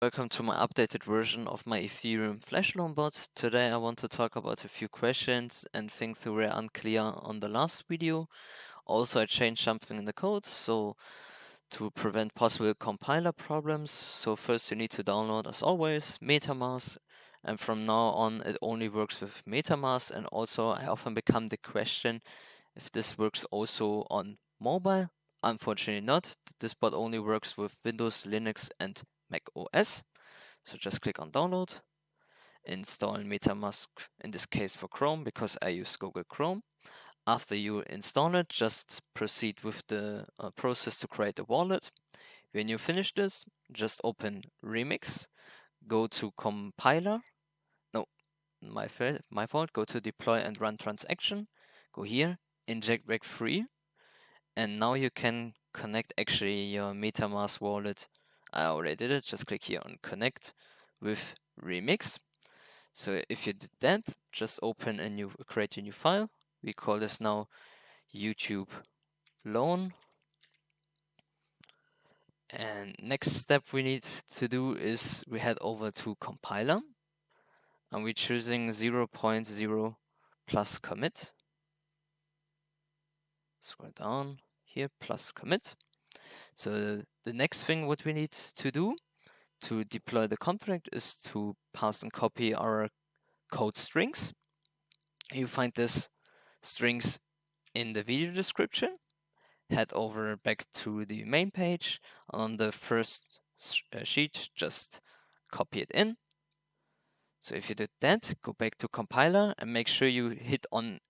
Welcome to my updated version of my Ethereum Flashloan bot. Today I want to talk about a few questions and things that were unclear on the last video. Also, I changed something in the code so to prevent possible compiler problems. So first you need to download, as always, MetaMask, and from now on it only works with MetaMask. And also I often become the question if this works also on mobile. Unfortunately not. This bot only works with Windows, Linux and Mac OS. So just click on download, install MetaMask, in this case for Chrome because I use Google Chrome. After you install it, just proceed with the process to create a wallet. When you finish this, just open Remix, go to compiler. No, my fault. Go to deploy and run transaction. Go here, inject back free, and now you can connect actually your MetaMask wallet. I already did it. Just click here on connect with Remix. So if you did that, just open a new, create a new file. We call this now YouTube loan. And next step we need to do is we head over to compiler and we're choosing 0.0 plus commit. Scroll down here, plus commit. So the next thing what we need to do to deploy the contract is to pass and copy our code strings. You find this strings in the video description. Head over back to the main page. On the first sheet, just copy it in. So if you did that, go back to compiler and make sure you hit on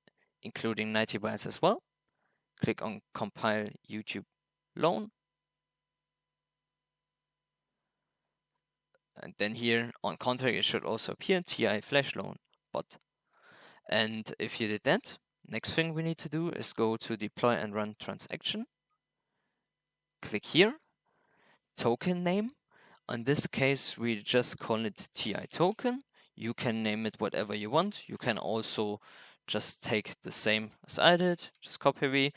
including 90 bytes as well. Click on compile YouTube loan. And then here on contract, it should also appear TI Flashloan bot. And if you did that, next thing we need to do is go to deploy and run transaction. Click here, token name. In this case, we just call it TI token. You can name it whatever you want. You can also just take the same as I did, just copy.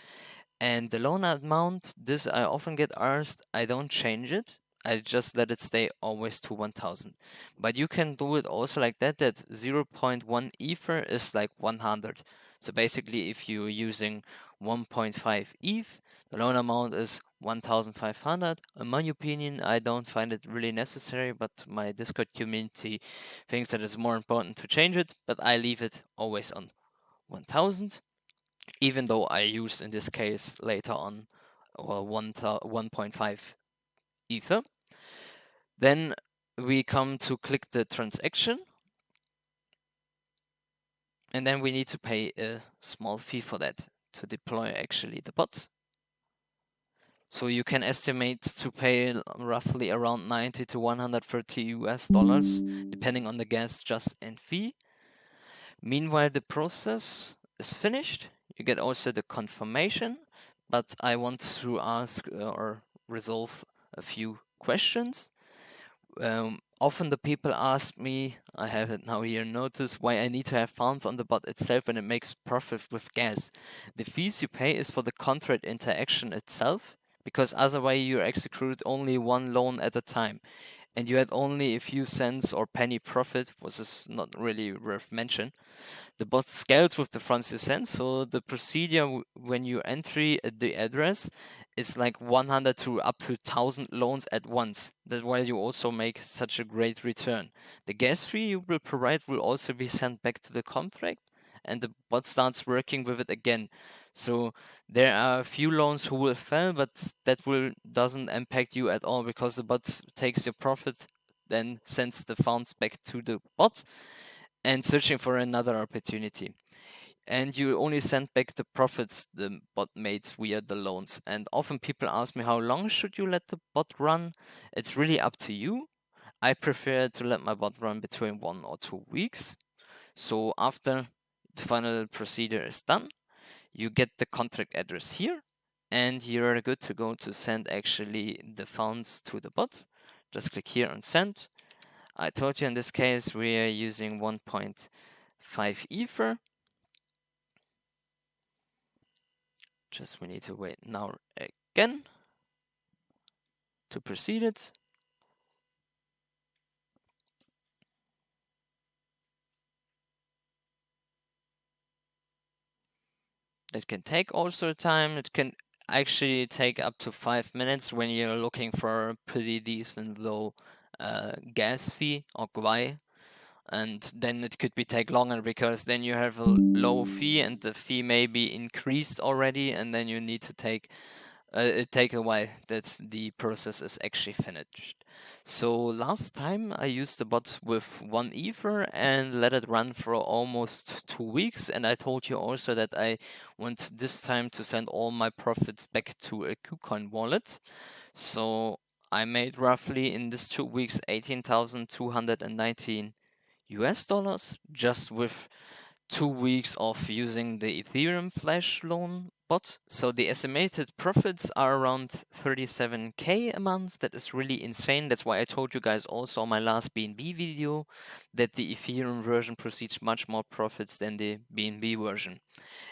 And the loan amount, this I often get asked, I don't change it. I just let it stay always to 1000. But you can do it also like that 0.1 Ether is like 100. So basically, if you're using 1.5 ETH, the loan amount is 1500. In my opinion, I don't find it really necessary, but my Discord community thinks that it's more important to change it, but I leave it always on 1000. Even though I use in this case later on 1.5 Ether. Then we come to click the transaction. And then we need to pay a small fee for that to deploy actually the bot. So you can estimate to pay roughly around 90 to 130 US dollars, depending on the gas just and fee. Meanwhile, the process is finished. You get also the confirmation, but I want to ask or resolve a few questions. Often the people ask me, I have it now here notice, why I need to have funds on the bot itself when it makes profit with gas. The fees you pay is for the contract interaction itself, because otherwise you execute only one loan at a time. And you had only a few cents or penny profit, which is not really worth mention. The bot scales with the funds you send, so the procedure when you enter the address is like 100 to up to 1000 loans at once. That's why you also make such a great return. The gas fee you will provide will also be sent back to the contract, and the bot starts working with it again. So there are a few loans who will fail, but that doesn't impact you at all because the bot takes your profit, then sends the funds back to the bot and searching for another opportunity. And you only send back the profits the bot made via the loans. And often people ask me, how long should you let the bot run? It's really up to you. I prefer to let my bot run between 1 or 2 weeks. So after the final procedure is done, you get the contract address here, and you're good to go to send actually the funds to the bot. Just click here on send. I told you in this case we are using 1.5 Ether. Just we need to wait now again to proceed it. That can take also time. It can actually take up to 5 minutes when you're looking for a pretty decent low gas fee or GUI. And then it could be take longer because then you have a low fee and the fee may be increased already, and then you need to take it take a while that the process is actually finished. So last time I used the bot with 1 Ether and let it run for almost 2 weeks, and I told you also that I want this time to send all my profits back to a KuCoin wallet. So I made roughly in this 2 weeks 18,219 US dollars just with 2 weeks of using the Ethereum Flashloan bot. So the estimated profits are around 37k a month. That is really insane. That's why I told you guys also on my last BNB video that the Ethereum version proceeds much more profits than the BNB version.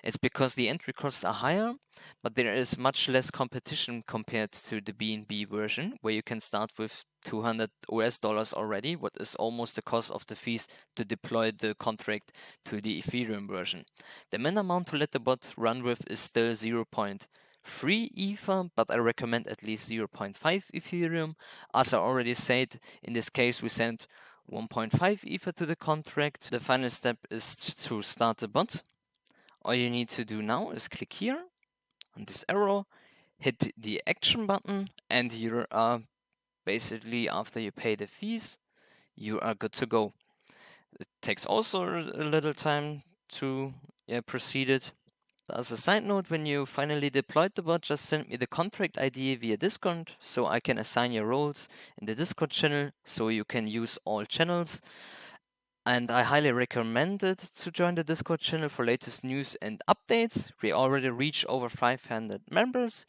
It's because the entry costs are higher, but there is much less competition compared to the BNB version, where you can start with 200 US dollars already, what is almost the cost of the fees to deploy the contract to the Ethereum version. The min amount to let the bot run with is still 0.3 Ether, but I recommend at least 0.5 Ethereum. As I already said, in this case we sent 1.5 Ether to the contract. The final step is to start the bot. All you need to do now is click here on this arrow, hit the action button, and you are basically, after you pay the fees, you are good to go. It takes also a little time to proceed it. As a side note, when you finally deployed the bot, just send me the contract ID via Discord so I can assign your roles in the Discord channel so you can use all channels. And I highly recommend it to join the Discord channel for latest news and updates. We already reached over 500 members.